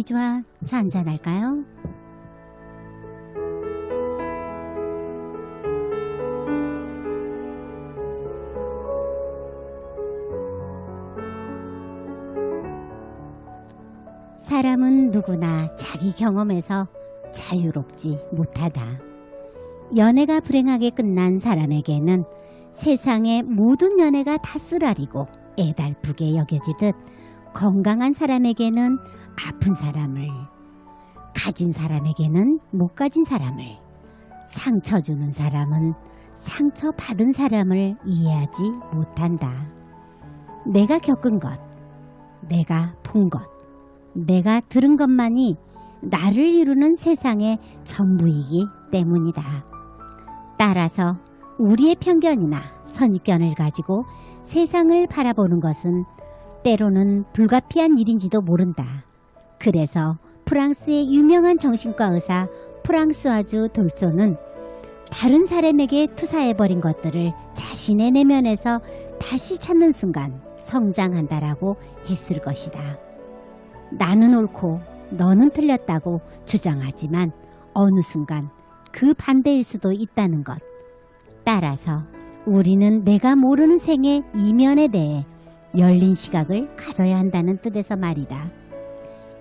소주와 차 한잔 할까요? 사람은 누구나 자기 경험에서 자유롭지 못하다. 연애가 불행하게 끝난 사람에게는 세상의 모든 연애가 다 쓰라리고 애달프게 여겨지듯, 건강한 사람에게는 아픈 사람을, 가진 사람에게는 못 가진 사람을, 상처 주는 사람은 상처 받은 사람을 이해하지 못한다. 내가 겪은 것, 내가 본 것, 내가 들은 것만이 나를 이루는 세상의 전부이기 때문이다. 따라서 우리의 편견이나 선입견을 가지고 세상을 바라보는 것은 때로는 불가피한 일인지도 모른다. 그래서 프랑스의 유명한 정신과 의사 프랑스와즈 돌조는 다른 사람에게 투사해버린 것들을 자신의 내면에서 다시 찾는 순간 성장한다라고 했을 것이다. 나는 옳고 너는 틀렸다고 주장하지만 어느 순간 그 반대일 수도 있다는 것. 따라서 우리는 내가 모르는 생의 이면에 대해 열린 시각을 가져야 한다는 뜻에서 말이다.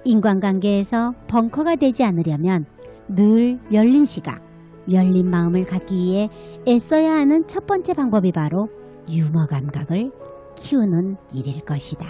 인간관계에서 벙커가 되지 않으려면 늘 열린 시각, 열린 마음을 갖기 위해 애써야 하는 첫 번째 방법이 바로 유머 감각을 키우는 일일 것이다.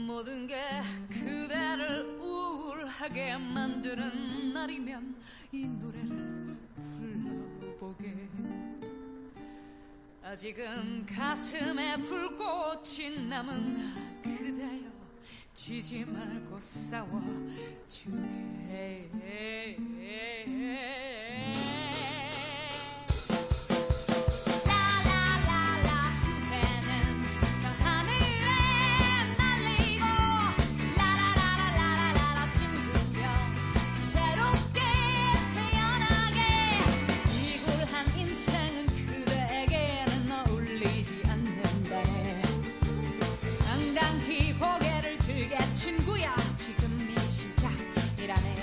모든 게 그대를 우울하게 만드는 날이면 이 노래를 불러보게. 아직은 가슴에 불꽃이 남은 그대여, 지지 말고 싸워주게. 친구야, 지금이 시작이라네.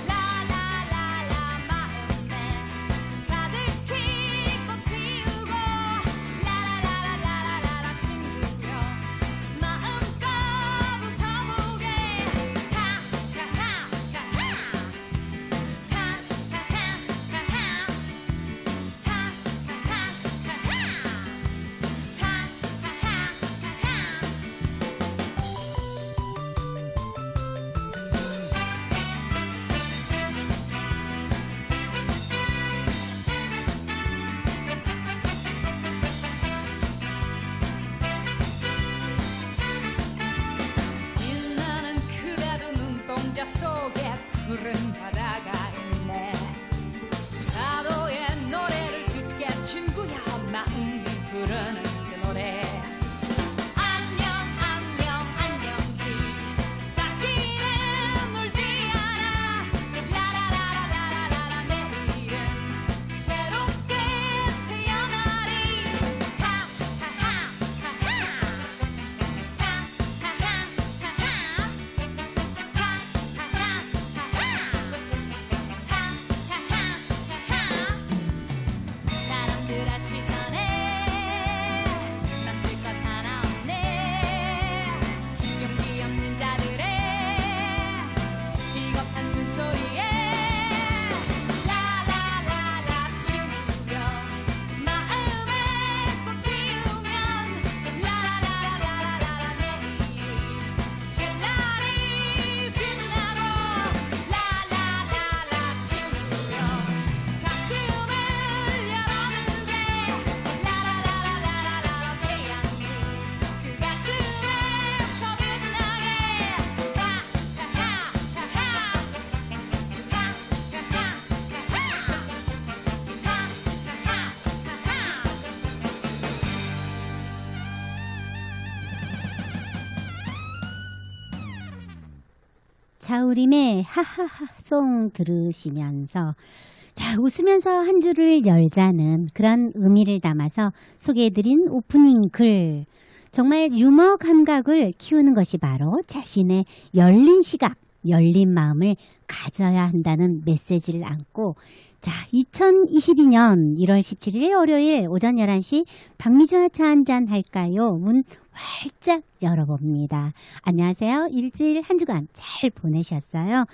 라라라라 마음에 가득히 꽃피우고, 라라라라라라 친구여 마음껏 웃어보게. 자우림의 하하하송 들으시면서 자, 웃으면서 한 줄을 열자는 그런 의미를 담아서 소개해드린 오프닝 글. 정말 유머 감각을 키우는 것이 바로 자신의 열린 시각, 열린 마음을 가져야 한다는 메시지를 안고 자, 2022년 1월 17일 월요일 오전 11시 박미주와 차 한잔 할까요? 문 활짝 열어봅니다. 안녕하세요. 일주일 한 주간 잘 보내셨어요?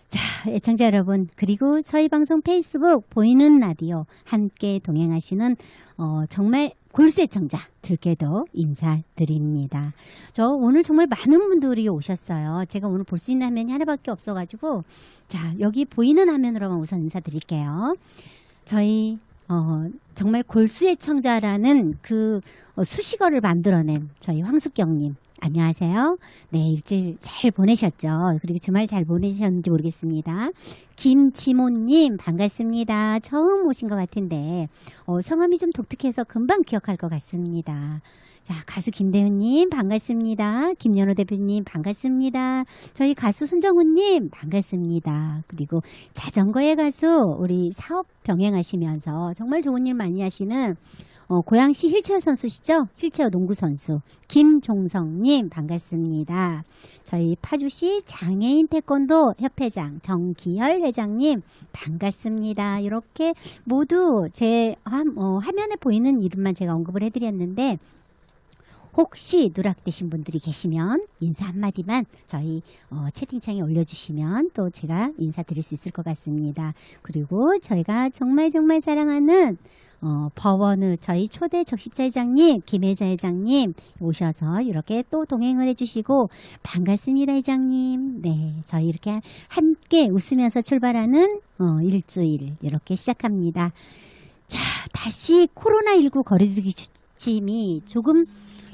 자, 애청자 여러분, 그리고 저희 방송 페이스북 보이는 라디오 함께 동행하시는 정말 골수 애청자들께도 인사드립니다. 저 오늘 정말 많은 분들이 오셨어요. 제가 오늘 볼 수 있는 화면이 하나밖에 없어가지고 자, 여기 보이는 화면으로만 우선 인사드릴게요. 저희 정말 골수 애청자라는 그 수식어를 만들어낸 저희 황숙경님. 안녕하세요. 네, 일주일 잘 보내셨죠? 그리고 주말 잘 보내셨는지 모르겠습니다. 김지모님 반갑습니다. 처음 오신 것 같은데 성함이 좀 독특해서 금방 기억할 것 같습니다. 자, 가수 김대훈님 반갑습니다. 김연호 대표님 반갑습니다. 저희 가수 손정훈님 반갑습니다. 그리고 자전거의 가수 우리 사업 병행하시면서 정말 좋은 일 많이 하시는 고양시 힐체어 선수시죠? 힐체어 농구 선수 김종성님 반갑습니다. 저희 파주시 장애인 태권도 협회장 정기열 회장님 반갑습니다. 이렇게 모두 제 화면에 보이는 이름만 제가 언급을 해드렸는데 혹시 누락되신 분들이 계시면 인사 한마디만 저희 채팅창에 올려주시면 또 제가 인사드릴 수 있을 것 같습니다. 그리고 저희가 정말 사랑하는 버원의 저희 초대 적십자 회장님, 김혜자 회장님 오셔서 이렇게 또 동행을 해주시고 반갑습니다 회장님. 네, 저희 이렇게 함께 웃으면서 출발하는 일주일 이렇게 시작합니다. 자, 다시 코로나19 거리두기 지침이 조금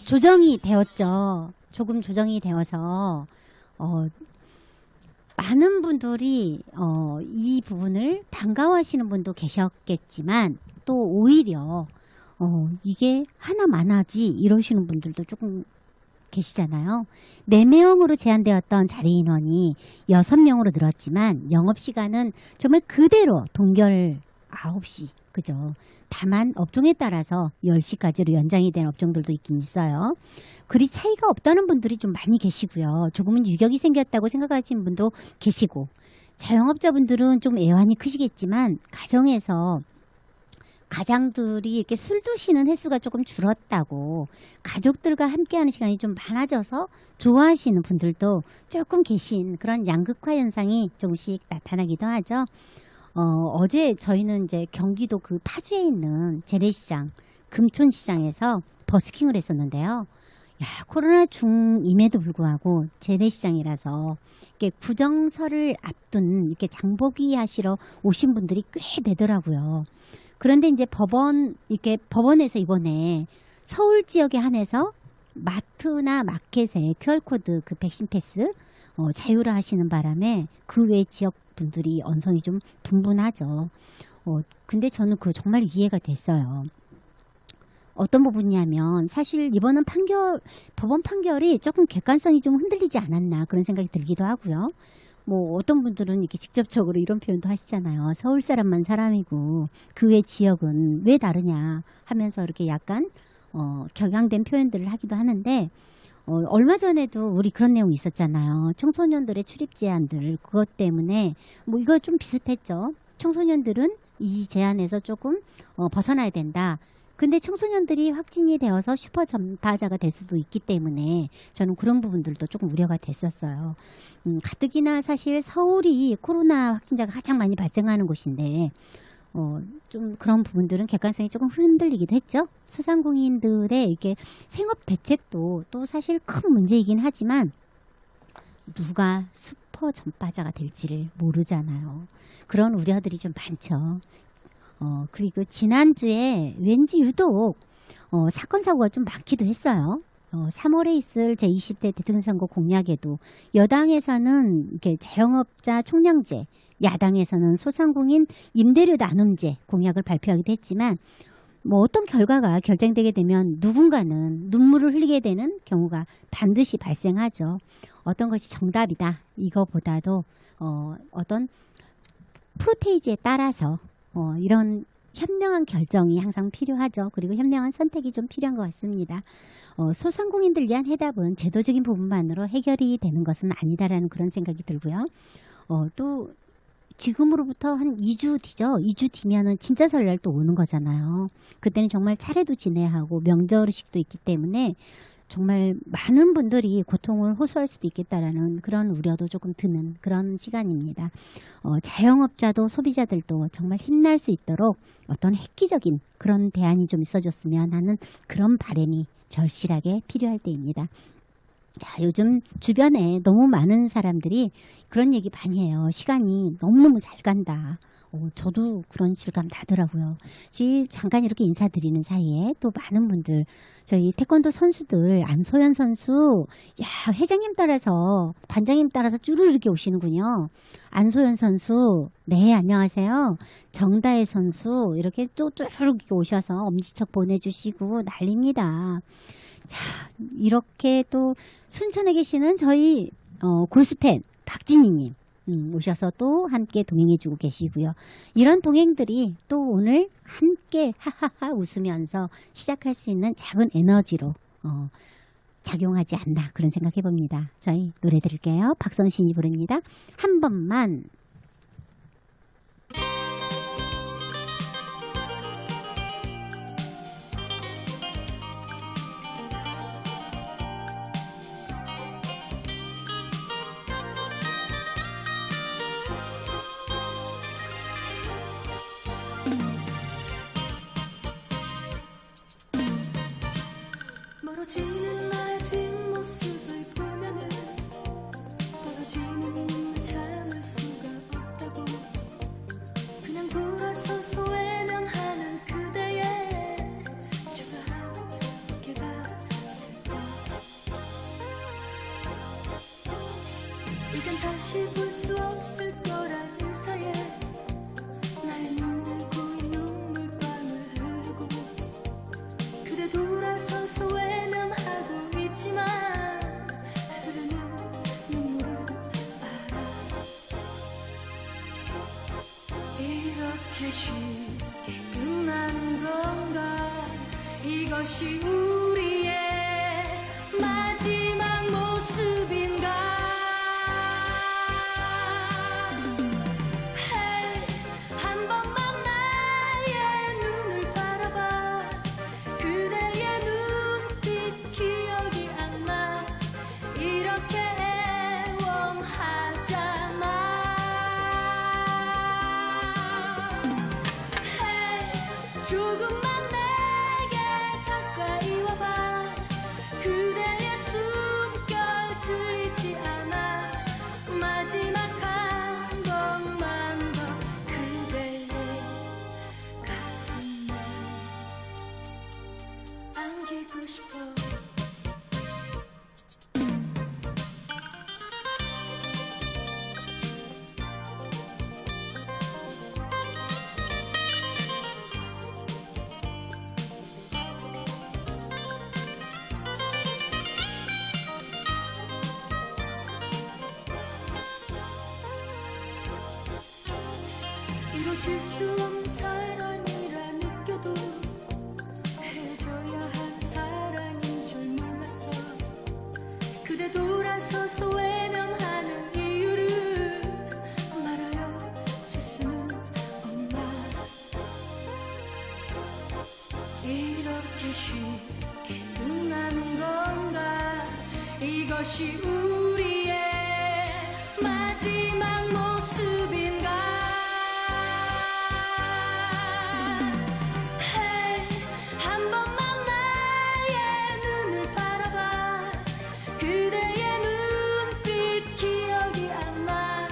조정이 되었죠. 조금 조정이 되어서 많은 분들이 이 부분을 반가워하시는 분도 계셨겠지만 또 오히려 이게 하나만 하지 이러시는 분들도 조금 계시잖아요. 4명으로 제한되었던 자리 인원이 6명으로 늘었지만 영업시간은 정말 그대로 동결 9시 그죠. 다만 업종에 따라서 10시까지로 연장이 된 업종들도 있긴 있어요. 그리 차이가 없다는 분들이 좀 많이 계시고요. 조금은 유격이 생겼다고 생각하시는 분도 계시고 자영업자분들은 좀 애환이 크시겠지만 가정에서 가장들이 이렇게 술 드시는 횟수가 조금 줄었다고 가족들과 함께하는 시간이 좀 많아져서 좋아하시는 분들도 조금 계신 그런 양극화 현상이 조금씩 나타나기도 하죠. 어제 저희는 이제 경기도 그 파주에 있는 재래시장, 금촌시장에서 버스킹을 했었는데요. 야, 코로나 중임에도 불구하고 재래시장이라서 이렇게 구정설을 앞둔 이렇게 장보기 하시러 오신 분들이 꽤 되더라고요. 그런데 이제 법원에서 이번에 서울 지역에 한해서 마트나 마켓에 QR코드 그 백신 패스 자유화 하시는 바람에 그 외 지역 분들이 언성이 좀 분분하죠. 근데 저는 그거 정말 이해가 됐어요. 어떤 부분이냐면 사실 이번은 법원 판결이 조금 객관성이 좀 흔들리지 않았나 그런 생각이 들기도 하고요. 뭐 어떤 분들은 이렇게 직접적으로 이런 표현도 하시잖아요. 서울 사람만 사람이고 그 외 지역은 왜 다르냐 하면서 이렇게 약간 격양된 표현들을 하기도 하는데 얼마 전에도 우리 그런 내용이 있었잖아요. 청소년들의 출입 제한들 그것 때문에 뭐 이거 좀 비슷했죠. 청소년들은 이 제한에서 조금 벗어나야 된다. 근데 청소년들이 확진이 되어서 슈퍼 전파자가 될 수도 있기 때문에 저는 그런 부분들도 조금 우려가 됐었어요. 가뜩이나 사실 서울이 코로나 확진자가 가장 많이 발생하는 곳인데 좀 그런 부분들은 객관성이 조금 흔들리기도 했죠. 소상공인들의 이게 생업 대책도 또 사실 큰 문제이긴 하지만 누가 슈퍼 전파자가 될지를 모르잖아요. 그런 우려들이 좀 많죠. 그리고 지난주에 왠지 유독 사건 사고가 좀 많기도 했어요. 3월에 있을 제20대 대통령 선거 공약에도 여당에서는 이렇게 자영업자 총량제, 야당에서는 소상공인 임대료 나눔제 공약을 발표하기도 했지만 뭐 어떤 결과가 결정되게 되면 누군가는 눈물을 흘리게 되는 경우가 반드시 발생하죠. 어떤 것이 정답이다 이거보다도 어떤 프로테이지에 따라서 이런 현명한 결정이 항상 필요하죠. 그리고 현명한 선택이 좀 필요한 것 같습니다. 소상공인들 위한 해답은 제도적인 부분만으로 해결이 되는 것은 아니다라는 그런 생각이 들고요. 또 지금으로부터 한 2주 뒤죠. 2주 뒤면은 진짜 설날 또 오는 거잖아요. 그때는 정말 차례도 지내야 하고 명절의식도 있기 때문에 정말 많은 분들이 고통을 호소할 수도 있겠다라는 그런 우려도 조금 드는 그런 시간입니다. 자영업자도 소비자들도 정말 힘날 수 있도록 어떤 획기적인 그런 대안이 좀 있어줬으면 하는 그런 바람이 절실하게 필요할 때입니다. 야, 요즘 주변에 너무 많은 사람들이 그런 얘기 많이 해요. 시간이 너무너무 잘 간다. 저도 그런 실감 나더라고요. 잠깐 이렇게 인사드리는 사이에 또 많은 분들, 저희 태권도 선수들, 안소연 선수, 야, 회장님 따라서, 관장님 따라서 쭈르르 이렇게 오시는군요. 안소연 선수, 네, 안녕하세요. 정다혜 선수, 이렇게 또 쭈르르 이렇게 오셔서 엄지척 보내주시고 난립니다. 야, 이렇게 또 순천에 계시는 저희 골수팬 박진희님 오셔서 또 함께 동행해주고 계시고요. 이런 동행들이 또 오늘 함께 하하하 웃으면서 시작할 수 있는 작은 에너지로 작용하지 않나 그런 생각해봅니다. 저희 노래 들을게요. 박성신이 부릅니다. 한 번만. 멀어지는 나의 뒷모습을 보면은 떨어지는 눈물 참을 수가 없다고 그냥 돌아서서 외면하는 그대의 초라한 어깨가 슬퍼 이젠 다시 볼 수 없을 거란 인사에 나의 눈에 고인 눈물방울 흐르고 그대 돌아서서 외면하고 있지만 흐르는 눈물을 알아 이렇게 쉽게 끝나는 건가 이것이 우리의 마지막 모습인가 한 번만 나의 눈을 바라봐 그대의 눈빛 기억이 안 나 이렇게 애원하잖아 조금만 내게 가까이 와봐 그대의 숨결 들리지 않아 마지막 한 번만 더 그대의 가슴에 안기고 싶어 이루어질 수 없는 사랑이라 느껴도 해줘야 한 사랑인 줄 몰랐어 그대 돌아서서 외면하는 이유를 말하여 줄 수는 없나 이렇게 쉽게 끝나는 건가 이것이 우리의 마지막 모습인가 한 번만 나의 눈을 바라봐 그대의 눈빛 기억이 안 나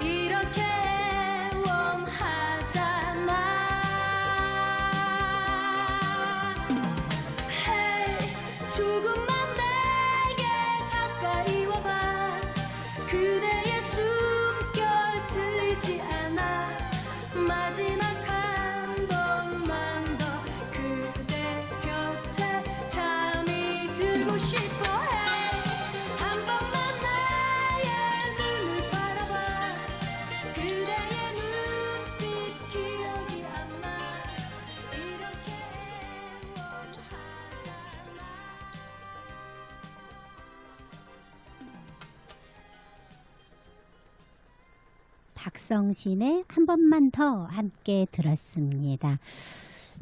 이렇게 애원하잖아 조금만 내게 가까이 와봐 그대의 숨결 박성신의 한 번만 더 함께 들었습니다.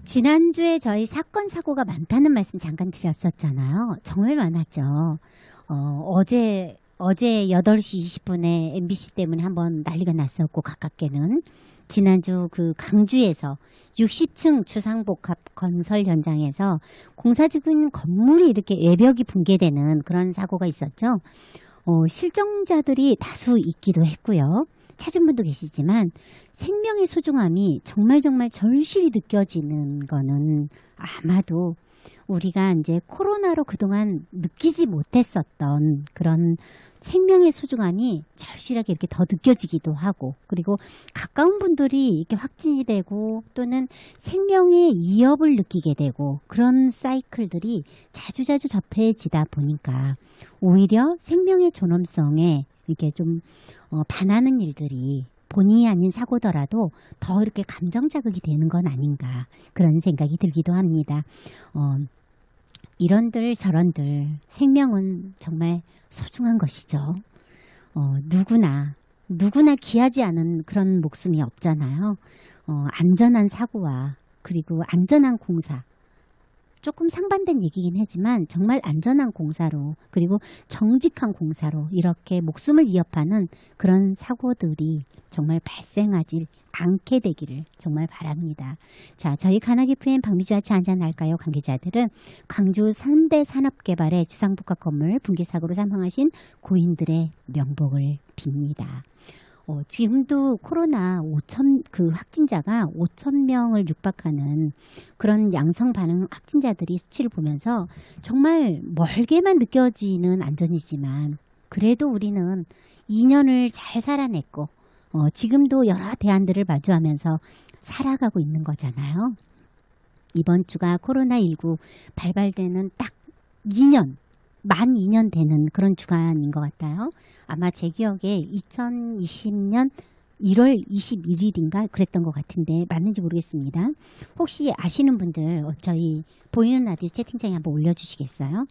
지난주에 저희 사건 사고가 많다는 말씀 잠깐 드렸었잖아요. 정말 많았죠. 어제 8시 20분에 MBC 때문에 한번 난리가 났었고, 가깝게는 지난주 그 강주에서 60층 주상복합 건설 현장에서 공사 중인 건물이 이렇게 외벽이 붕괴되는 그런 사고가 있었죠. 실종자들이 다수 있기도 했고요. 찾은 분도 계시지만 생명의 소중함이 정말 절실히 느껴지는 거는 아마도 우리가 이제 코로나로 그동안 느끼지 못했었던 그런 생명의 소중함이 절실하게 이렇게 더 느껴지기도 하고, 그리고 가까운 분들이 이렇게 확진이 되고 또는 생명의 위협을 느끼게 되고, 그런 사이클들이 자주자주 접해지다 보니까 오히려 생명의 존엄성에 이렇게 좀 반하는 일들이 본의 아닌 사고더라도 더 이렇게 감정 자극이 되는 건 아닌가, 그런 생각이 들기도 합니다. 이런들 저런들 생명은 정말 소중한 것이죠. 누구나 귀하지 않은 그런 목숨이 없잖아요. 안전한 사고와 그리고 안전한 공사, 조금 상반된 얘기긴 하지만 정말 안전한 공사로, 그리고 정직한 공사로 이렇게 목숨을 위협하는 그런 사고들이 정말 발생하지 않게 되기를 정말 바랍니다. 자, 저희 가나기 FM 박미주와 차 한잔할까요? 관계자들은 광주 3대 산업개발의 주상복합 건물 붕괴 사고로 사망하신 고인들의 명복을 빕니다. 지금도 코로나 그 확진자가 5,000명을 육박하는 그런 양성 반응 확진자들이 수치를 보면서 정말 멀게만 느껴지는 안전이지만, 그래도 우리는 2년을 잘 살아냈고 지금도 여러 대안들을 마주하면서 살아가고 있는 거잖아요. 이번 주가 코로나19 발발되는 딱 2년, 만 2년 되는 그런 주간인 것 같아요. 아마 제 기억에 2020년 1월 21일인가 그랬던 것 같은데 맞는지 모르겠습니다. 혹시 아시는 분들 저희 보이는 라디오 채팅창에 한번 올려주시겠어요?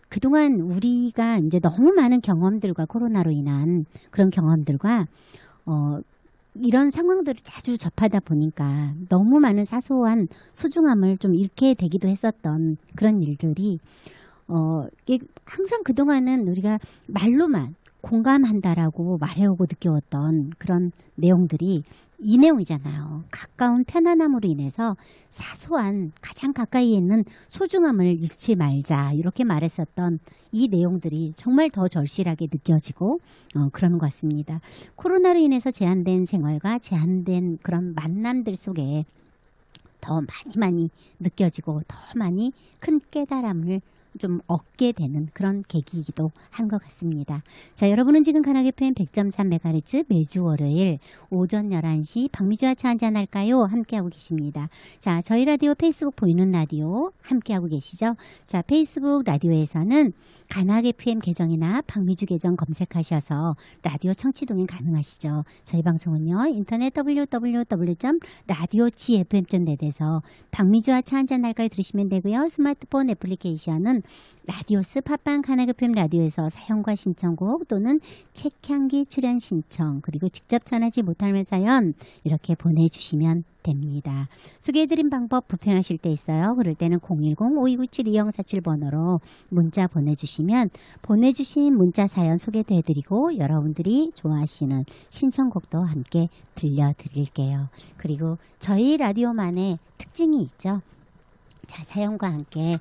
그동안 우리가 이제 너무 많은 경험들과, 코로나로 인한 그런 경험들과 이런 상황들을 자주 접하다 보니까 너무 많은 사소한 소중함을 좀 잃게 되기도 했었던 그런 일들이 이게 항상 그동안은 우리가 말로만 공감한다라고 말해오고 느껴왔던 그런 내용들이 이 내용이잖아요. 가까운 편안함으로 인해서 사소한 가장 가까이에 있는 소중함을 잃지 말자, 이렇게 말했었던 이 내용들이 정말 더 절실하게 느껴지고 그러는 것 같습니다. 코로나로 인해서 제한된 생활과 제한된 그런 만남들 속에 더 많이 느껴지고 더 많이 큰 깨달음을 좀 얻게 되는 그런 계기이기도 한 것 같습니다. 자, 여러분은 지금 가나기 FM 100.3MHz 매주 월요일 오전 11시 박미주와 차 한잔할까요? 함께하고 계십니다. 자, 저희 라디오 페이스북 보이는 라디오 함께하고 계시죠? 자, 페이스북 라디오에서는 가나기 FM 계정이나 박미주 계정 검색하셔서 라디오 청취 동행 가능하시죠. 저희 방송은요, 인터넷 www.radiogfm.net에서 박미주와 차 한잔할까요? 들으시면 되고요. 스마트폰 애플리케이션은 라디오스 팟빵 가나기 FM 라디오에서 사연과 신청곡 또는 책향기 출연 신청, 그리고 직접 전하지 못할 사연 이렇게 보내주시면 됩니다. 소개해드린 방법 불편하실 때 있어요. 그럴 때는 010-5297-2047번으로 문자 보내주시면 보내주신 문자 사연 소개도 해드리고 여러분들이 좋아하시는 신청곡도 함께 들려드릴게요. 그리고 저희 라디오만의 특징이 있죠. 자, 사연과 함께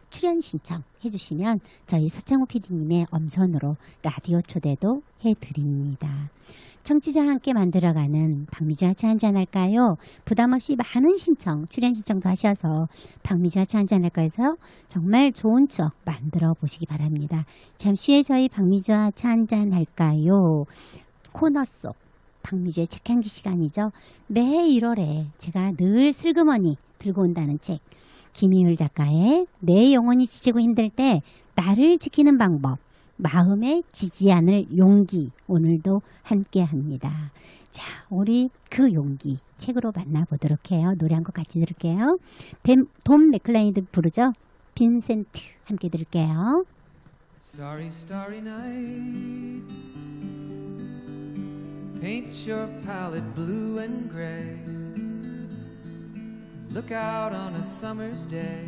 출연 신청 해주시면 저희 서창호 PD님의 엄선으로 라디오 초대도 해드립니다. 청취자와 함께 만들어가는 박미주와 차 한잔할까요? 부담없이 많은 신청, 출연 신청도 하셔서 박미주와 차 한잔할까에서 정말 좋은 추억 만들어 보시기 바랍니다. 잠시 후에 저희 박미주와 차 한잔할까요? 코너 속 박미주의 책향기 시간이죠. 매해 1월에 제가 늘 슬그머니 들고 온다는 책, 김희율 작가의 내 영혼이 지치고 힘들 때 나를 지키는 방법, 마음에 지지 않을 용기, 오늘도 함께 합니다. 자, 우리 그 용기 책으로 만나보도록 해요. 노래 한 곡 같이 들을게요. 돈 맥클레이드 부르죠? 빈센트 함께 들을게요. Starry, starry night. Paint your palette blue and gray. Look out on a summer's day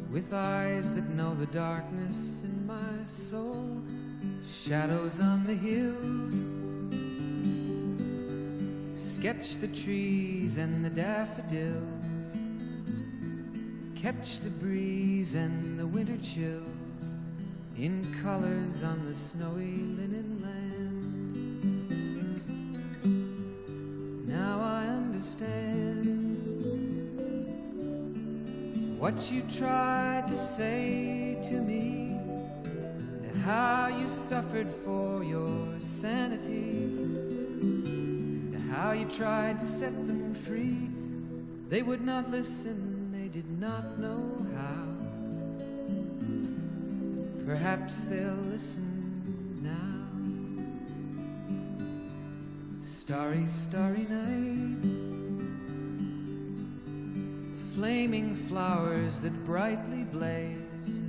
with eyes that know the darkness in my soul. Shadows on the hills. Sketch the trees and the daffodils. Catch the breeze and the winter chills in colors on the snowy linen land. Now I understand what you tried to say to me, and how you suffered for your sanity, and how you tried to set them free. They would not listen, they did not know how. Perhaps they'll listen now. Starry, starry night, flaming flowers that brightly blaze,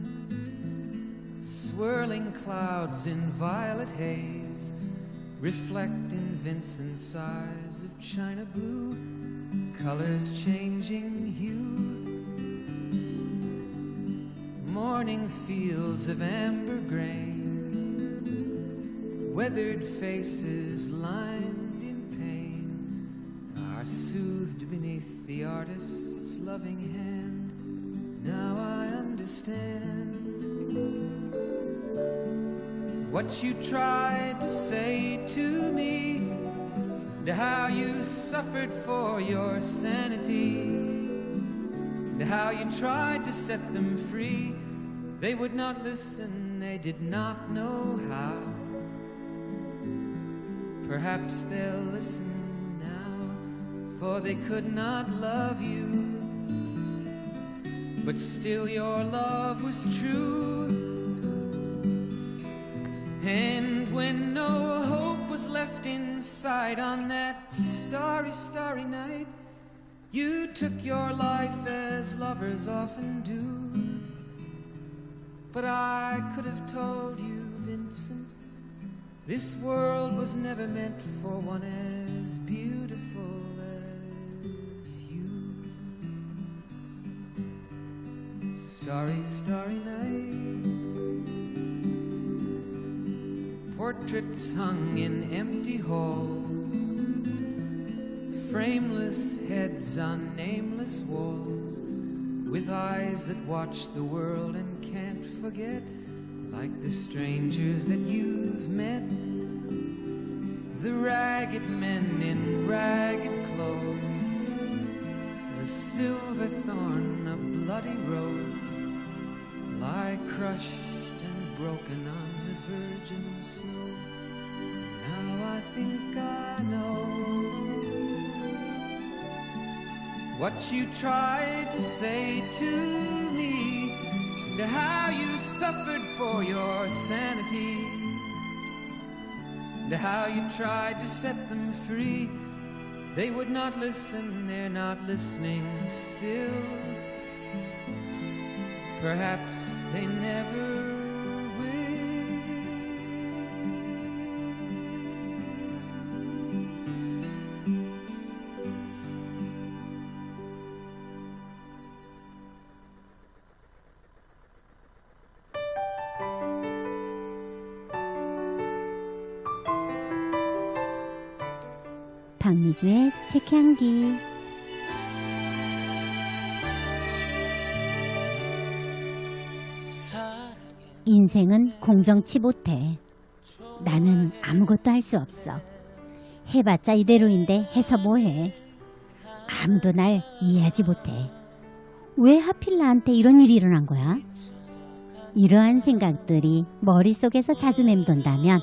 swirling clouds in violet haze, reflect in Vincent's eyes of china blue, colors changing hue. Morning fields of amber grain, weathered faces lined in pain, are soothed beneath the artist's loving hand. Now I understand what you tried to say to me, and how you suffered for your sanity, and how you tried to set them free. They would not listen, they did not know how. Perhaps they'll listen now, for they could not love you, but still your love was true. And when no hope was left inside on that starry, starry night, you took your life as lovers often do. But I could have told you, Vincent, this world was never meant for one as beautiful as you. Starry, starry night, portraits hung in empty halls, frameless heads on nameless walls, with eyes that watch the world and can't forget, like the strangers that you've met, the ragged men in ragged clothes, a silver thorn, a bloody rose, lie crushed and broken on the virgin snow. Now I think I know what you tried to say to me, and how you suffered for your sanity, and how you tried to set them free. They would not listen, they're not listening still. Perhaps they never 박미주의 책향기. 인생은 공정치 못해. 나는 아무것도 할 수 없어. 해봤자 이대로인데 해서 뭐해. 아무도 날 이해하지 못해. 왜 하필 나한테 이런 일이 일어난 거야? 이러한 생각들이 머릿속에서 자주 맴돈다면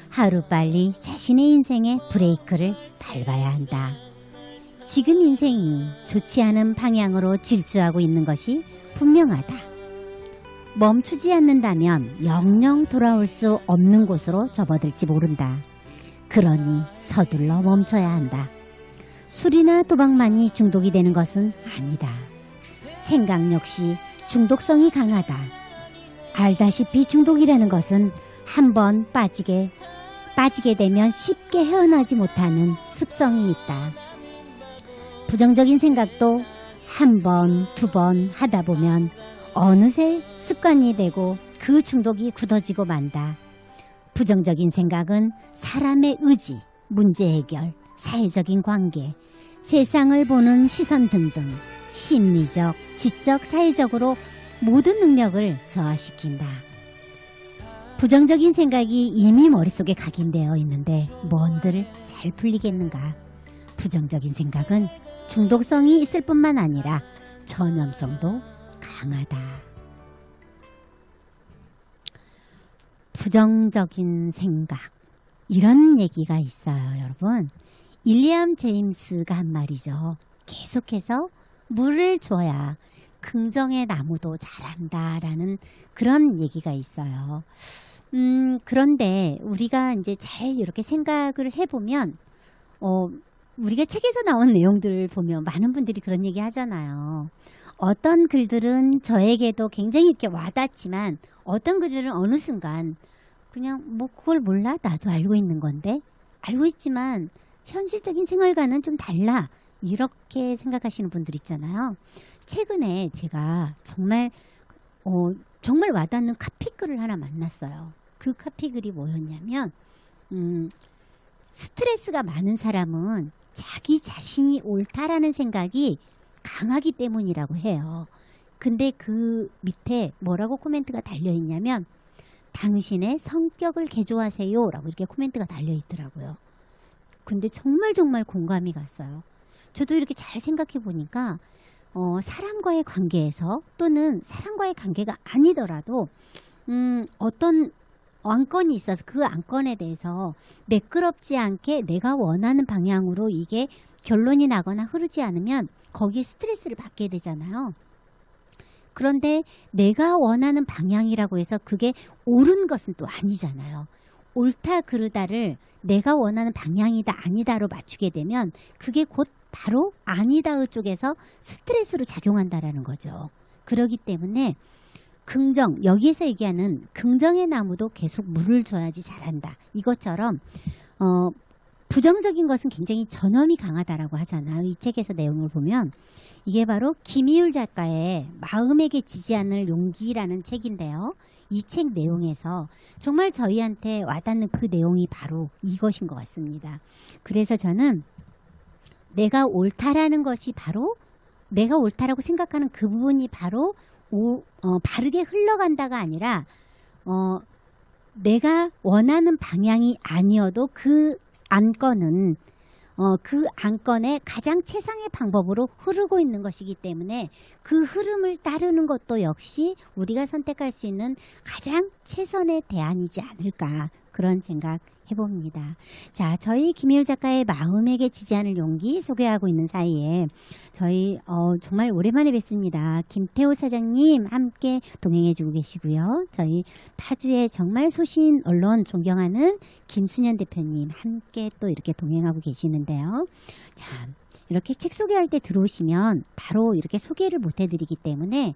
하루빨리 자신의 인생에 브레이크를 밟아야 한다. 지금 인생이 좋지 않은 방향으로 질주하고 있는 것이 분명하다. 멈추지 않는다면 영영 돌아올 수 없는 곳으로 접어들지 모른다. 그러니 서둘러 멈춰야 한다. 술이나 도박만이 중독이 되는 것은 아니다. 생각 역시 중독성이 강하다. 알다시피 중독이라는 것은 한번 빠지게 되면 쉽게 헤어나지 못하는 습성이 있다. 부정적인 생각도 한 번, 두 번 하다 보면 어느새 습관이 되고 그 중독이 굳어지고 만다. 부정적인 생각은 사람의 의지, 문제 해결, 사회적인 관계, 세상을 보는 시선 등등 심리적, 지적, 사회적으로 모든 능력을 저하시킨다. 부정적인 생각이 이미 머릿속에 각인되어 있는데 뭔들 잘 풀리겠는가? 부정적인 생각은 중독성이 있을 뿐만 아니라 전염성도 강하다. 부정적인 생각, 이런 얘기가 있어요, 여러분. 윌리엄 제임스가 한 말이죠. 계속해서 물을 줘야 긍정의 나무도 자란다라는 그런 얘기가 있어요. 그런데 우리가 이제 잘 이렇게 생각을 해보면, 우리가 책에서 나온 내용들을 보면 많은 분들이 그런 얘기 하잖아요. 어떤 글들은 저에게도 굉장히 이렇게 와닿지만 어떤 글들은 어느 순간 그냥 뭐 그걸 몰라? 나도 알고 있는 건데. 알고 있지만 현실적인 생활과는 좀 달라. 이렇게 생각하시는 분들 있잖아요. 최근에 제가 정말 와닿는 카피글을 하나 만났어요. 그 카피글이 뭐였냐면 스트레스가 많은 사람은 자기 자신이 옳다라는 생각이 강하기 때문이라고 해요. 근데 그 밑에 뭐라고 코멘트가 달려있냐면 당신의 성격을 개조하세요 라고 이렇게 코멘트가 달려있더라고요. 근데 정말 공감이 갔어요. 저도 이렇게 잘 생각해 보니까 사람과의 관계에서 또는 사람과의 관계가 아니더라도 어떤 안건이 있어서 그 안건에 대해서 매끄럽지 않게 내가 원하는 방향으로 이게 결론이 나거나 흐르지 않으면 거기에 스트레스를 받게 되잖아요. 그런데 내가 원하는 방향이라고 해서 그게 옳은 것은 또 아니잖아요. 옳다 그르다를 내가 원하는 방향이다 아니다로 맞추게 되면 그게 곧 바로 아니다의 쪽에서 스트레스로 작용한다라는 거죠. 그렇기 때문에 긍정, 여기에서 얘기하는 긍정의 나무도 계속 물을 줘야지 자란다. 이것처럼 부정적인 것은 굉장히 전염이 강하다라고 하잖아요. 이 책에서 내용을 보면 이게 바로 김희율 작가의 마음에게 지지 않을 용기라는 책인데요. 이 책 내용에서 정말 저희한테 와닿는 그 내용이 바로 이것인 것 같습니다. 그래서 저는 내가 옳다라는 것이 바로 내가 옳다라고 생각하는 그 부분이 바로 바르게 흘러간다가 아니라 내가 원하는 방향이 아니어도 그 안건은 그 안건의 가장 최상의 방법으로 흐르고 있는 것이기 때문에 그 흐름을 따르는 것도 역시 우리가 선택할 수 있는 가장 최선의 대안이지 않을까 그런 생각 해봅니다. 자, 저희 김희율 작가의 마음에게 지지 않을 용기 소개하고 있는 사이에 저희 정말 오랜만에 뵙습니다. 김태호 사장님 함께 동행해주고 계시고요. 저희 파주의 정말 소신 언론 존경하는 김순현 대표님 함께 또 이렇게 동행하고 계시는데요. 자, 이렇게 책 소개할 때 들어오시면 바로 이렇게 소개를 못 해드리기 때문에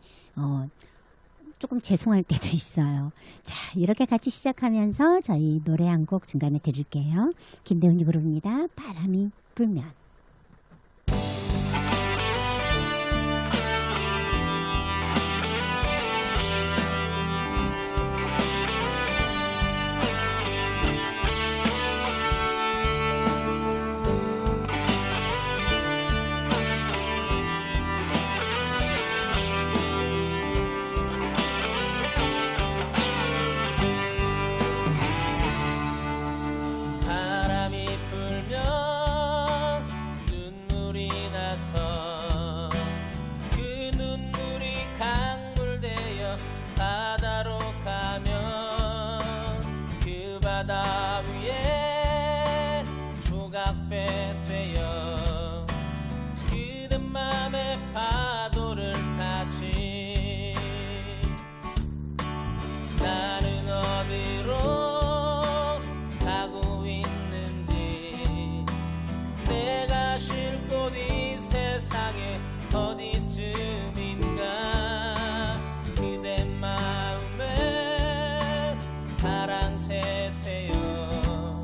조금 죄송할 때도 있어요. 자, 이렇게 같이 시작하면서 저희 노래 한 곡 중간에 들을게요. 김대훈이 부릅니다. 바람이 불면. 바다 위에 조각배 되어 그대 맘의 파도를 타지 나는 어디로 가고 있는지 내가 쉴 곳 이 세상에 어디쯤인가 그대 마음에 파랑새 되어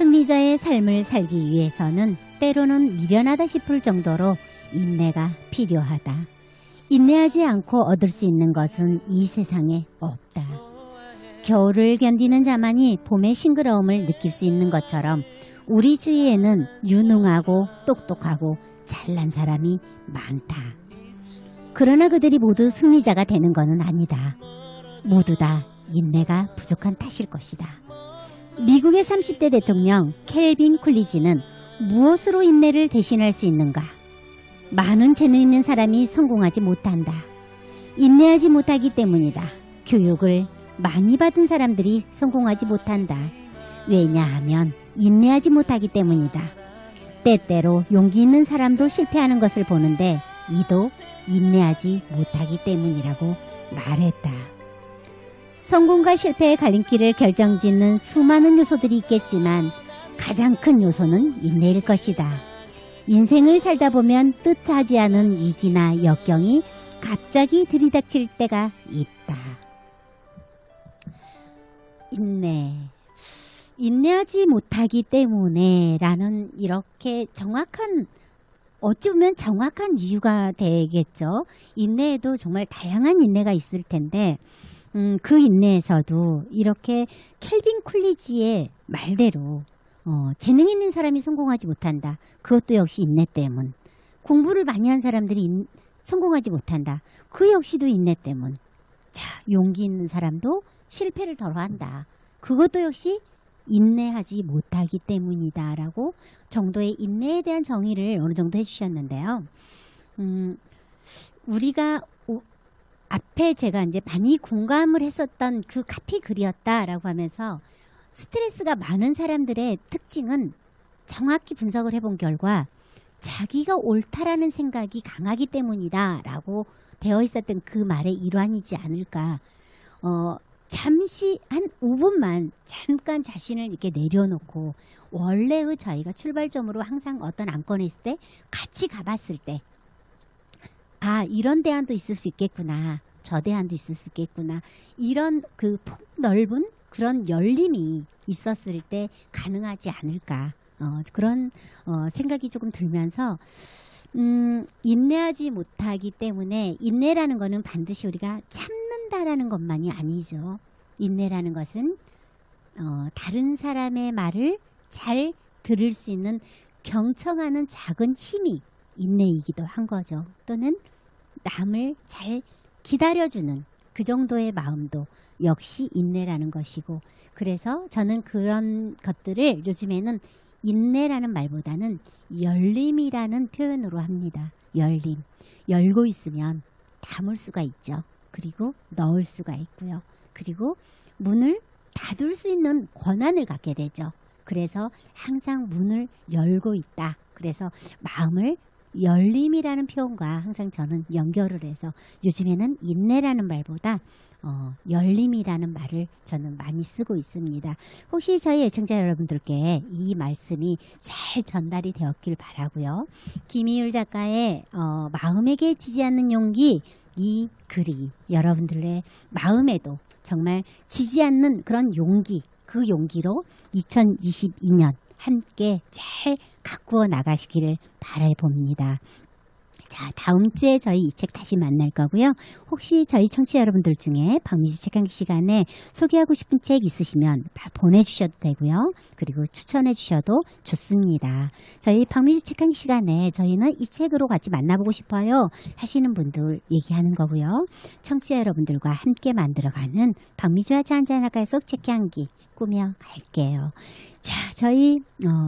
승리자의 삶을 살기 위해서는 때로는 미련하다 싶을 정도로 인내가 필요하다. 인내하지 않고 얻을 수 있는 것은 이 세상에 없다. 겨울을 견디는 자만이 봄의 싱그러움을 느낄 수 있는 것처럼 우리 주위에는 유능하고 똑똑하고 잘난 사람이 많다. 그러나 그들이 모두 승리자가 되는 것은 아니다. 모두 다 인내가 부족한 탓일 것이다. 미국의 30대 대통령 켈빈 쿨리지는 무엇으로 인내를 대신할 수 있는가? 많은 재능 있는 사람이 성공하지 못한다. 인내하지 못하기 때문이다. 교육을 많이 받은 사람들이 성공하지 못한다. 왜냐하면 인내하지 못하기 때문이다. 때때로 용기 있는 사람도 실패하는 것을 보는데 이도 인내하지 못하기 때문이라고 말했다. 성공과 실패의 갈림길을 결정짓는 수많은 요소들이 있겠지만 가장 큰 요소는 인내일 것이다. 인생을 살다 보면 뜻하지 않은 위기나 역경이 갑자기 들이닥칠 때가 있다. 인내하지 못하기 때문에 라는 이렇게 어찌 보면 정확한 이유가 되겠죠. 인내에도 정말 다양한 인내가 있을 텐데 그 인내에서도 이렇게 켈빈 쿨리지의 말대로 재능 있는 사람이 성공하지 못한다. 그것도 역시 인내 때문. 공부를 많이 한 사람들이 성공하지 못한다. 그 역시도 인내 때문. 자, 용기 있는 사람도 실패를 덜어한다. 그것도 역시 인내하지 못하기 때문이다 라고 정도의 인내에 대한 정의를 어느 정도 해주셨는데요. 우리가 앞에 제가 이제 많이 공감을 했었던 그 카피 글이었다라고 하면서 스트레스가 많은 사람들의 특징은 정확히 분석을 해본 결과 자기가 옳다라는 생각이 강하기 때문이다 라고 되어 있었던 그 말의 일환이지 않을까. 잠시 한 5분만 잠깐 자신을 이렇게 내려놓고 원래의 저희가 출발점으로 항상 어떤 안건에 있을 때 같이 가봤을 때 이런 대안도 있을 수 있겠구나. 저 대안도 있을 수 있겠구나. 이런 그 폭 넓은 그런 열림이 있었을 때 가능하지 않을까. 그런 생각이 조금 들면서 인내하지 못하기 때문에 인내라는 거는 반드시 우리가 참는다라는 것만이 아니죠. 인내라는 것은 다른 사람의 말을 잘 들을 수 있는 경청하는 작은 힘이 인내이기도 한 거죠. 또는 남을 잘 기다려주는 그 정도의 마음도 역시 인내라는 것이고, 그래서 저는 그런 것들을 요즘에는 인내라는 말보다는 열림이라는 표현으로 합니다. 열림. 열고 있으면 담을 수가 있죠. 그리고 넣을 수가 있고요. 그리고 문을 닫을 수 있는 권한을 갖게 되죠. 그래서 항상 문을 열고 있다. 그래서 마음을 열림이라는 표현과 항상 저는 연결을 해서 요즘에는 인내라는 말보다 열림이라는 말을 저는 많이 쓰고 있습니다. 혹시 저희 애청자 여러분들께 이 말씀이 잘 전달이 되었길 바라고요. 김희율 작가의 마음에게 지지 않는 용기, 이 글이 여러분들의 마음에도 정말 지지 않는 그런 용기, 그 용기로 2022년 함께 잘 가꾸어 나가시기를 바라봅니다. 자, 다음 주에 저희 이 책 다시 만날 거고요. 혹시 저희 청취자 여러분들 중에 박미지 책향기 시간에 소개하고 싶은 책 있으시면 보내주셔도 되고요. 그리고 추천해 주셔도 좋습니다. 저희 박미지 책향기 시간에 저희는 이 책으로 같이 만나보고 싶어요 하시는 분들 얘기하는 거고요. 청취자 여러분들과 함께 만들어가는 박미주와 한잔할까요 속 책향기 꾸며 갈게요. 자, 저희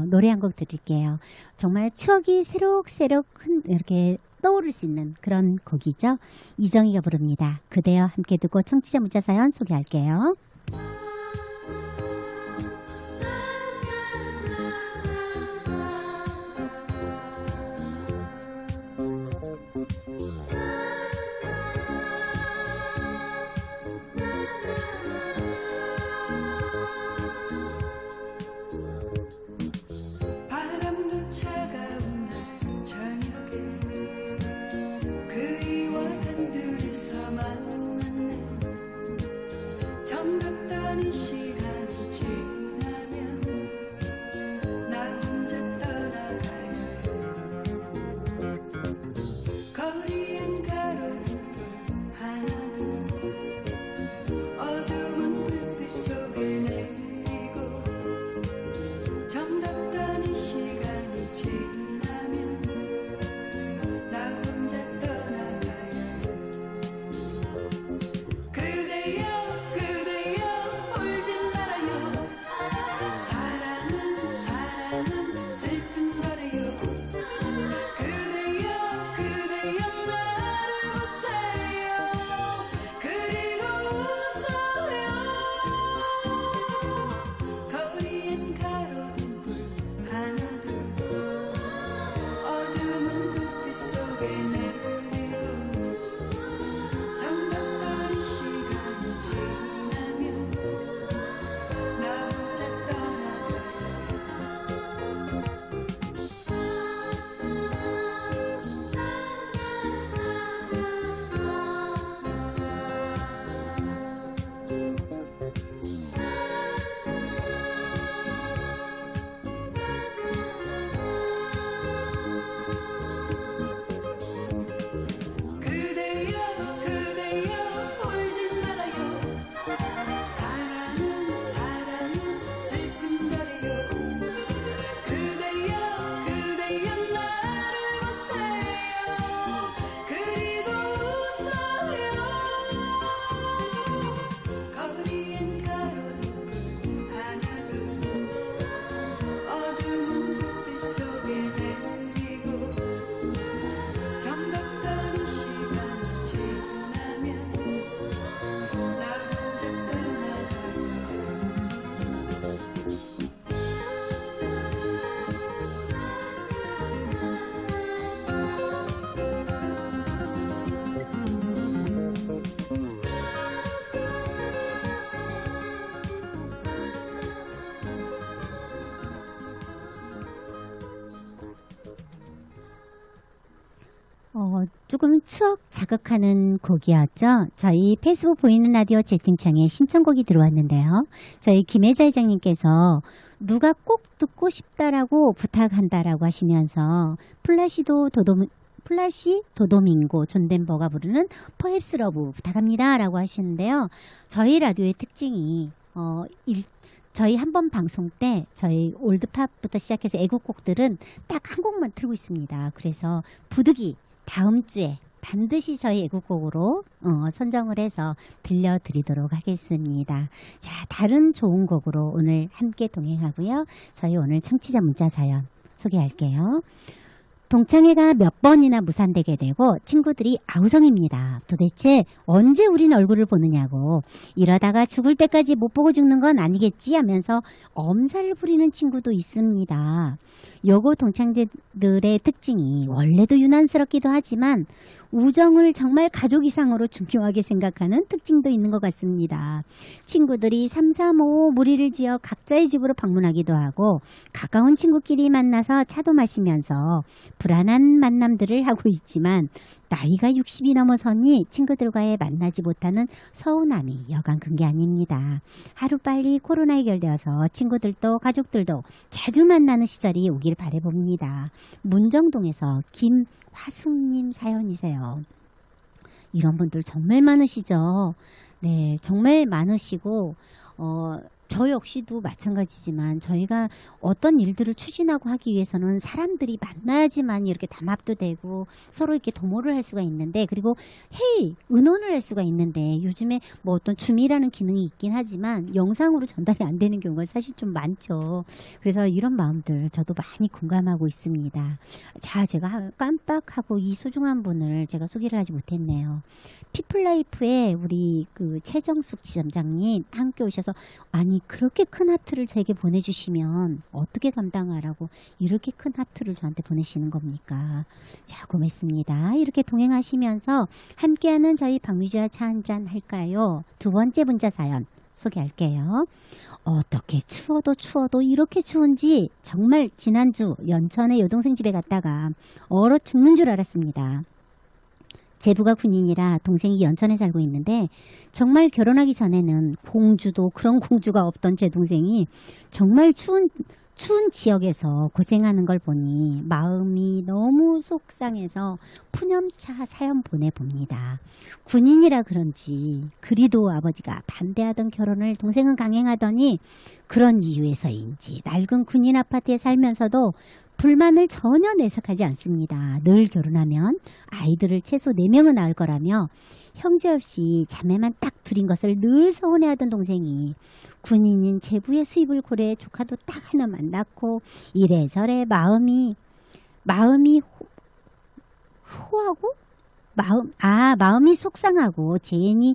노래 한 곡 드릴게요. 정말 추억이 새록새록 이렇게 떠오를 수 있는 그런 곡이죠. 이정희가 부릅니다. 그대여 함께 듣고 청취자 문자 사연 소개할게요. 바람도 차가운 날 저녁에 그이와 단둘이서 만났네. 정든 조금 추억 자극하는 곡이었죠. 저희 페이스북 보이는 라디오 채팅창에 신청곡이 들어왔는데요. 저희 김혜자 회장님께서 누가 꼭 듣고 싶다라고 부탁한다라고 하시면서 플라시 도도밍고 존 덴버가 부르는 퍼헵스 러브 부탁합니다 라고 하시는데요. 저희 라디오의 특징이 저희 한 번 방송 때 저희 올드팝부터 시작해서 애국곡들은 딱 한 곡만 틀고 있습니다. 그래서 부득이 다음 주에 반드시 저희 애국곡으로 선정을 해서 들려드리도록 하겠습니다. 자, 다른 좋은 곡으로 오늘 함께 동행하고요. 저희 오늘 청취자 문자 사연 소개할게요. 동창회가 몇 번이나 무산되게 되고 친구들이 아우성입니다. 도대체 언제 우린 얼굴을 보느냐고, 이러다가 죽을 때까지 못 보고 죽는 건 아니겠지 하면서 엄살을 부리는 친구도 있습니다. 여고 동창들의 특징이 원래도 유난스럽기도 하지만 우정을 정말 가족 이상으로 중요하게 생각하는 특징도 있는 것 같습니다. 친구들이 335 무리를 지어 각자의 집으로 방문하기도 하고 가까운 친구끼리 만나서 차도 마시면서 불안한 만남들을 하고 있지만 나이가 60이 넘어서니 친구들과의 만나지 못하는 서운함이 여간 큰 게 아닙니다. 하루빨리 코로나 해결되어서 친구들도 가족들도 자주 만나는 시절이 오길 바라봅니다. 문정동에서 김화숙님 사연이세요. 이런 분들 정말 많으시죠. 네, 정말 많으시고 저 역시도 마찬가지지만 저희가 어떤 일들을 추진하고 하기 위해서는 사람들이 만나야지만 이렇게 담합도 되고 서로 이렇게 도모를 할 수가 있는데, 그리고 회의, 의논을 할 수가 있는데 요즘에 뭐 어떤 줌이라는 기능이 있긴 하지만 영상으로 전달이 안 되는 경우가 사실 좀 많죠. 그래서 이런 마음들 저도 많이 공감하고 있습니다. 자, 제가 깜빡하고 이 소중한 분을 제가 소개를 하지 못했네요. 피플라이프에 우리 그 최정숙 지점장님 함께 오셔서, 아니 그렇게 큰 하트를 제게 보내주시면 어떻게 감당하라고 이렇게 큰 하트를 저한테 보내시는 겁니까? 자, 고맙습니다. 이렇게 동행하시면서 함께하는 저희 박미주와 차 한잔 할까요? 두 번째 문자 사연 소개할게요. 어떻게 추워도 이렇게 추운지 정말 지난주 연천의 여동생 집에 갔다가 얼어 죽는 줄 알았습니다. 제부가 군인이라 동생이 연천에 살고 있는데 정말 결혼하기 전에는 공주도 그런 공주가 없던 제 동생이 정말 추운 지역에서 고생하는 걸 보니 마음이 너무 속상해서 푸념차 사연 보내봅니다. 군인이라 그런지 그리도 아버지가 반대하던 결혼을 동생은 강행하더니 그런 이유에서인지 낡은 군인 아파트에 살면서도 불만을 전혀 내색하지 않습니다. 늘 결혼하면 아이들을 최소 4명은 낳을 거라며 형제 없이 자매만 딱 둘인 것을 늘 서운해하던 동생이 군인인 제부의 수입을 고려해 조카도 딱 하나만 낳고 이래저래 마음이 마음이 속상하고 제인이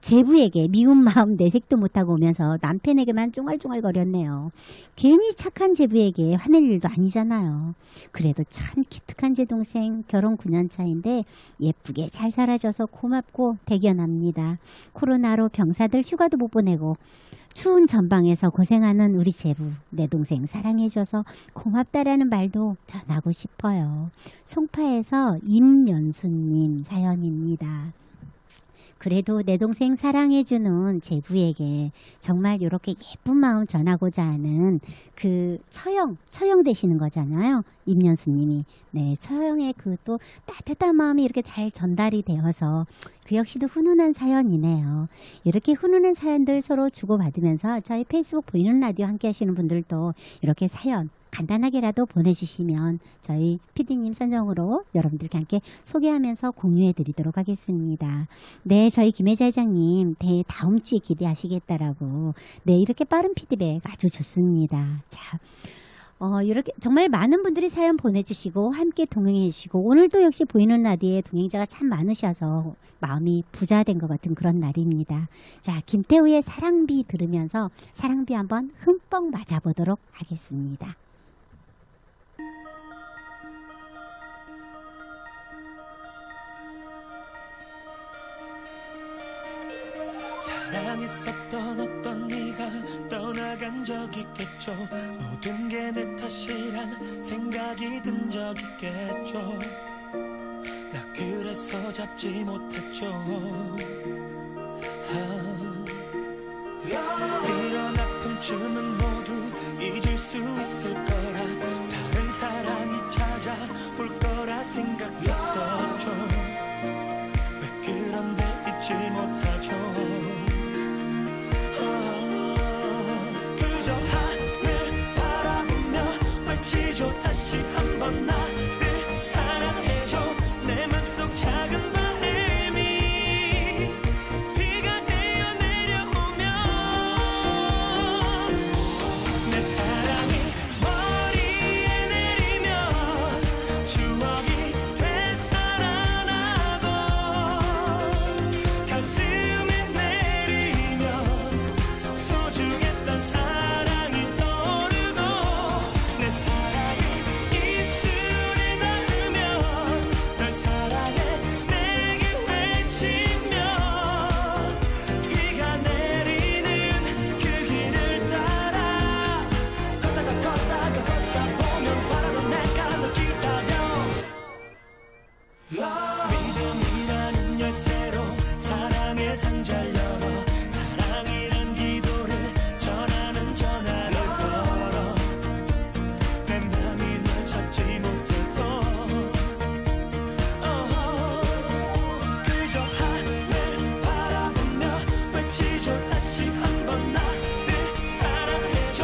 제부에게 미운 마음 내색도 못하고 오면서 남편에게만 쫑알쫑알거렸네요. 괜히 착한 제부에게 화낼 일도 아니잖아요. 그래도 참 기특한 제 동생, 결혼 9년 차인데 예쁘게 잘 살아줘서 고맙고 대견합니다. 코로나로 병사들 휴가도 못 보내고 추운 전방에서 고생하는 우리 제부, 내 동생 사랑해줘서 고맙다라는 말도 전하고 싶어요. 송파에서 임연수님 사연입니다. 그래도 내 동생 사랑해주는 제부에게 정말 이렇게 예쁜 마음 전하고자 하는 그 처형 되시는 거잖아요. 임연수님이. 네, 처형의 그 또 따뜻한 마음이 이렇게 잘 전달이 되어서 그 역시도 훈훈한 사연이네요. 이렇게 훈훈한 사연들 서로 주고받으면서 저희 페이스북 보이는 라디오 함께 하시는 분들도 이렇게 사연 간단하게라도 보내주시면 저희 PD님 선정으로 여러분들께 함께 소개하면서 공유해 드리도록 하겠습니다. 네, 저희 김혜자 회장님 다음 주에 기대하시겠다라고. 네, 이렇게 빠른 피드백 아주 좋습니다. 자, 이렇게 정말 많은 분들이 사연 보내주시고 함께 동행해 주시고 오늘도 역시 보이는 라디오에 동행자가 참 많으셔서 마음이 부자된 것 같은 그런 날입니다. 자, 김태우의 사랑비 들으면서 사랑비 한번 흠뻑 맞아보도록 하겠습니다. 사랑했었던 어떤 네가 떠나간 적 있겠죠. 모든 게 내 탓이란 생각이 든 적 있겠죠. 나 그래서 잡지 못했죠. 이런 아픔쯤은 모두 잊을 수 있을 거라 다른 사랑이 찾아올 거라 생각했었죠. 왜 그런데 잊지 못하죠. 그저 하늘 바라보며 외치죠. 다시 한번 나를 사랑해줘. 내 맘속 작은 바람이 비가 되어 내려오면 내 사랑이 머리에 내리면 추억이 되살아나고 가슴에 내리면 소중했던 사랑이 떠오르고 내 사랑이 입술에 닿으면 널 사랑해 내게 외치며 비가 내리는 그 길을 따라 걷다 보면 바라로 내가 널 기다려. 믿음이라는 열쇠로 사랑의 상자를 열어 사랑이란 기도를 전하는 전화를 걸어 내 맘이 널 찾지 못해도 그저 하늘 바라보며 외치죠. 다시 한번 나를 사랑해줘.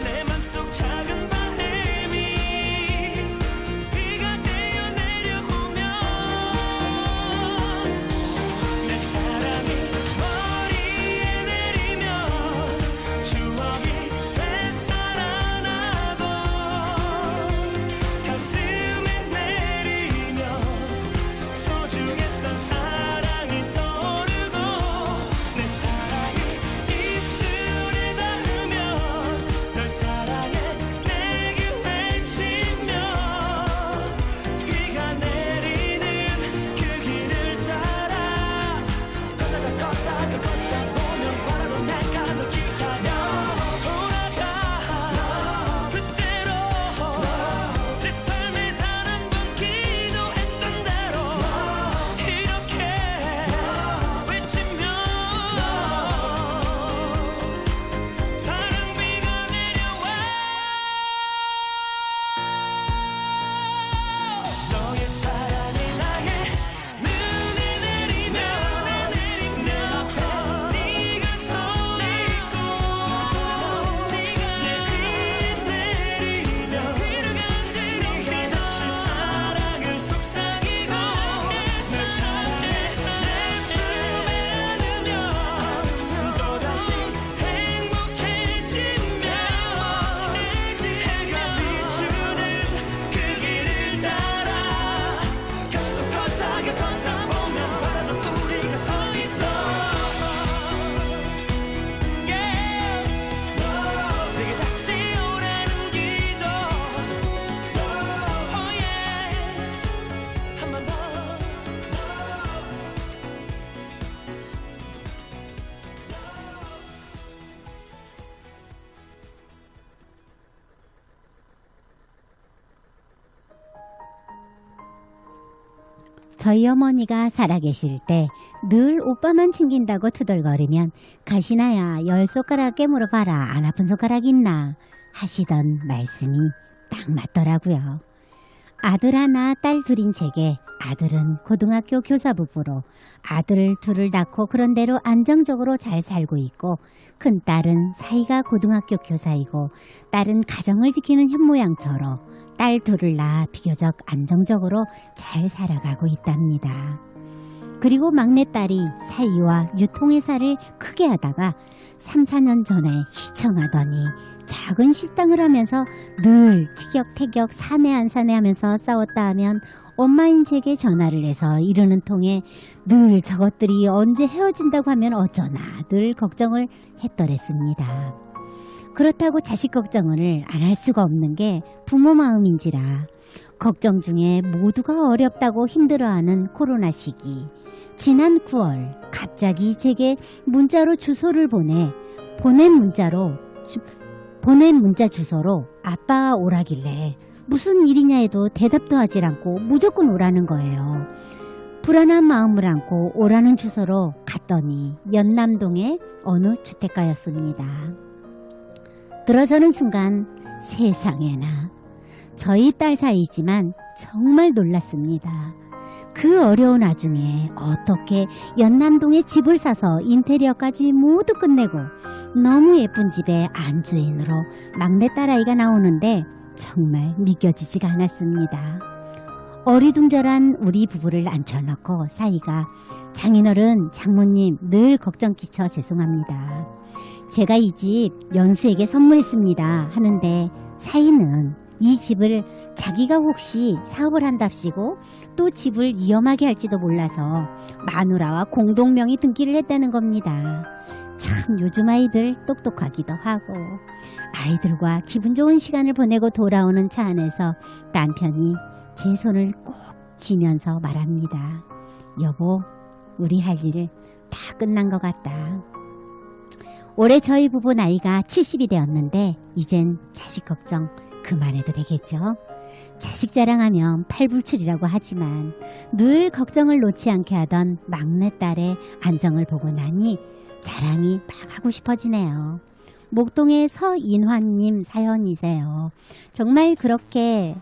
내 맘속 작은 바람이 비가 되어 내려오면 내 사랑이 머리에 내리면 추억이 되살아나고 가슴에 내리면 소중했던 사랑이 떠오르고 내 사랑이 입술에 닿으면 널 사랑해 내게 외치며 비가 내리는 그 길을 따라 걷다 보면 바라로 내가 널 기다려. 돌아가 그때로 내 삶에 단 한 번 기도했던 대로 이렇게 외치며 사랑비가 내려와. 너의 사랑이 나의 눈에 내리면 네가 손에 있고 내 뒤에 내리면 네가 다시 사랑을 속삭이고 널 사랑해 내 품에 안으면 또다시 행복해지며 해가 비추는 그 길을 따라 같이 또 걷다 보면 바라도 우리가 서 있어. 내게 다시 오라는 기도. 한 번 더. 저희 어머니가 살아계실 때 늘 오빠만 챙긴다고 투덜거리면 가시나야 10손가락 깨물어 봐라 안 아픈 손가락 있나 하시던 말씀이 딱 맞더라고요. 아들 하나 딸 둘인 제게 아들은 고등학교 교사부부로 아들 둘을 낳고 그런 대로 안정적으로 잘 살고 있고 큰딸은 사이가 고등학교 교사이고 딸은 가정을 지키는 현모양처럼 딸 둘을 낳아 비교적 안정적으로 잘 살아가고 있답니다. 그리고 막내딸이 사이와 유통회사를 크게 하다가 3, 4년 전에 희청하더니 작은 식당을 하면서 늘 티격태격 사내 안 사내 하면서 싸웠다 하면 엄마인 제게 전화를 해서 이러는 통에 늘 저것들이 언제 헤어진다고 하면 어쩌나 늘 걱정을 했더랬습니다. 그렇다고 자식 걱정을 안 할 수가 없는 게 부모 마음인지라 걱정 중에 모두가 어렵다고 힘들어하는 코로나 시기. 지난 9월 갑자기 제게 문자로 주소를 보낸 문자 주소로 아빠가 오라길래 무슨 일이냐 해도 대답도 하질 않고 무조건 오라는 거예요. 불안한 마음을 안고 오라는 주소로 갔더니 연남동의 어느 주택가였습니다. 들어서는 순간 세상에나 저희 딸 사이지만 정말 놀랐습니다. 그 어려운 와중에 어떻게 연남동에 집을 사서 인테리어까지 모두 끝내고 너무 예쁜 집에 안주인으로 막내 딸아이가 나오는데 정말 믿겨지지가 않았습니다. 어리둥절한 우리 부부를 앉혀놓고 사이가 장인어른, 장모님 늘 걱정 끼쳐 죄송합니다. 제가 이 집 연수에게 선물했습니다 하는데 사이는 이 집을 자기가 혹시 사업을 한답시고 또 집을 위험하게 할지도 몰라서 마누라와 공동명의 등기를 했다는 겁니다. 참 요즘 아이들 똑똑하기도 하고 아이들과 기분 좋은 시간을 보내고 돌아오는 차 안에서 남편이 제 손을 꼭 쥐면서 말합니다. 여보, 우리 할 일 다 끝난 것 같다. 올해 저희 부부 나이가 70이 되었는데 이젠 자식 걱정 그만해도 되겠죠. 자식 자랑하면 팔불출이라고 하지만 늘 걱정을 놓지 않게 하던 막내딸의 안정을 보고 나니 자랑이 막 하고 싶어지네요. 목동의 서인환님 사연이세요. 정말 그렇게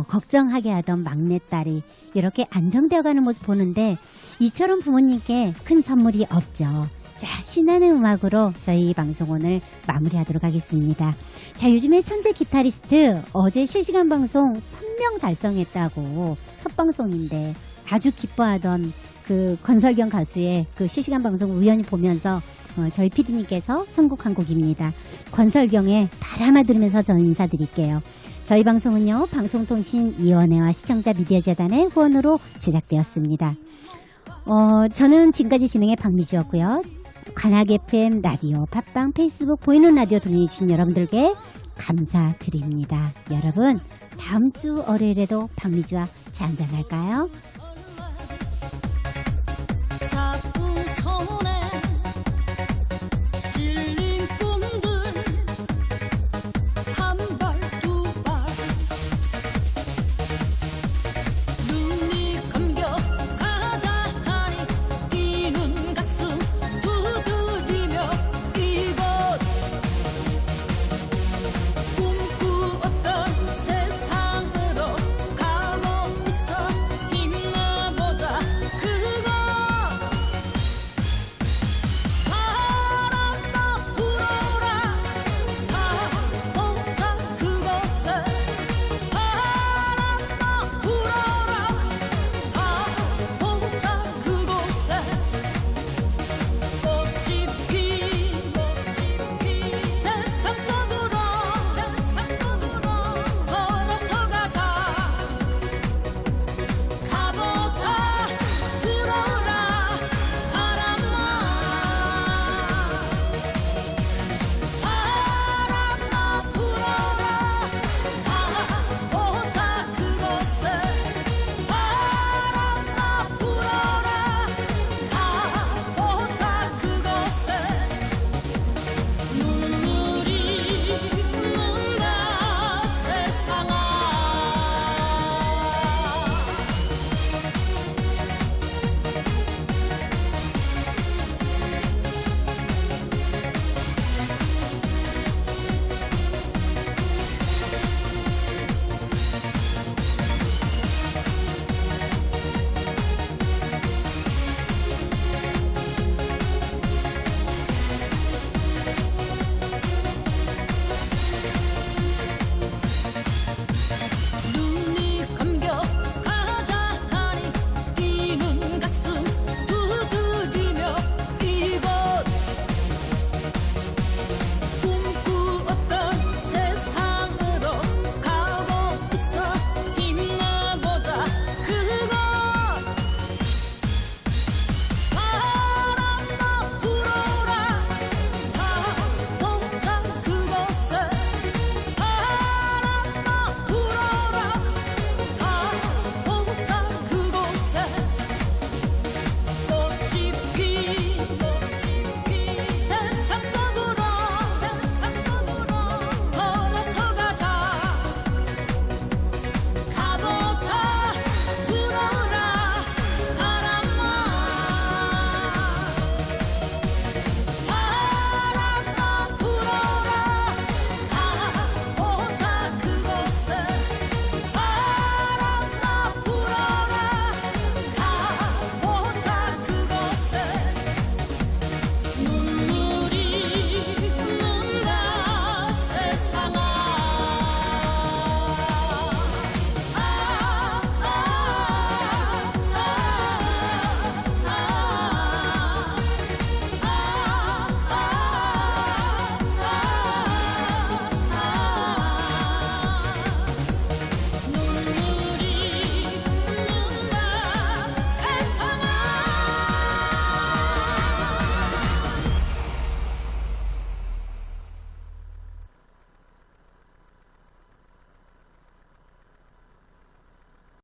걱정하게 하던 막내딸이 이렇게 안정되어가는 모습 보는데 이처럼 부모님께 큰 선물이 없죠. 자, 신나는 음악으로 저희 방송 오늘 마무리하도록 하겠습니다. 자, 요즘에 천재 기타리스트 어제 실시간 방송 1000명 달성했다고 첫 방송인데 아주 기뻐하던 그 권설경 가수의 그 실시간 방송 우연히 보면서 저희 PD님께서 선곡한 곡입니다. 권설경의 바람아 들으면서 저는 인사드릴게요. 저희 방송은요, 방송통신위원회와 시청자 미디어재단의 후원으로 제작되었습니다. 저는 지금까지 진행의 박미주였고요. 관악 FM 라디오, 팟빵, 페이스북 보이는 라디오 동행해주신 여러분들께 감사드립니다. 여러분, 다음 주 월요일에도 박미주와 잔잔할까요?